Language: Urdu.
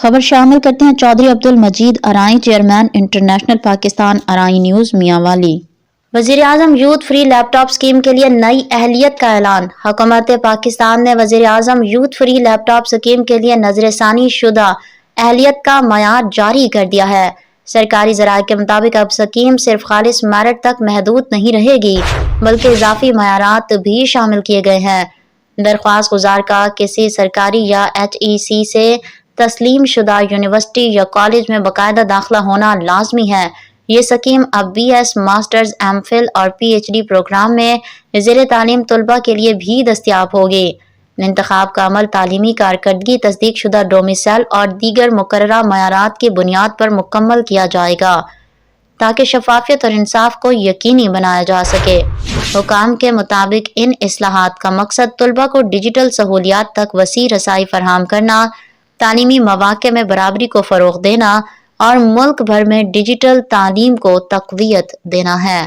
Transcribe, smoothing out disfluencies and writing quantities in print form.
خبر شامل کرتے ہیں Chaudhry Abdul Majeed Arain, chairman international Pakistan Arain news Mianwali. وزیراعظم یوتھ فری لیپ ٹاپ اسکیم کے لیے نئی اہلیت کا اعلان۔ حکومت پاکستان نے وزیراعظم یوتھ فری لیپ ٹاپ اسکیم کے لیے نظر ثانی شدہ اہلیت کا معیار جاری کر دیا ہے۔ سرکاری ذرائع کے مطابق اب اسکیم صرف خالص میرٹ تک محدود نہیں رہے گی، بلکہ اضافی معیارات بھی شامل کیے گئے ہیں۔ درخواست گزار کا کسی سرکاری یا HEC سے تسلیم شدہ یونیورسٹی یا کالج میں باقاعدہ داخلہ ہونا لازمی ہے۔ یہ اسکیم اب BS، ماسٹرز، MPhil اور PhD پروگرام میں زیر تعلیم طلباء کے لیے بھی دستیاب ہوگی۔ انتخاب کا عمل تعلیمی کارکردگی، تصدیق شدہ ڈومیسائل اور دیگر مقررہ معیارات کی بنیاد پر مکمل کیا جائے گا تاکہ شفافیت اور انصاف کو یقینی بنایا جا سکے۔ حکام کے مطابق ان اصلاحات کا مقصد طلباء کو ڈیجیٹل سہولیات تک وسیع رسائی فراہم کرنا، تعلیمی مواقع میں برابری کو فروغ دینا اور ملک بھر میں ڈیجیٹل تعلیم کو تقویت دینا ہے۔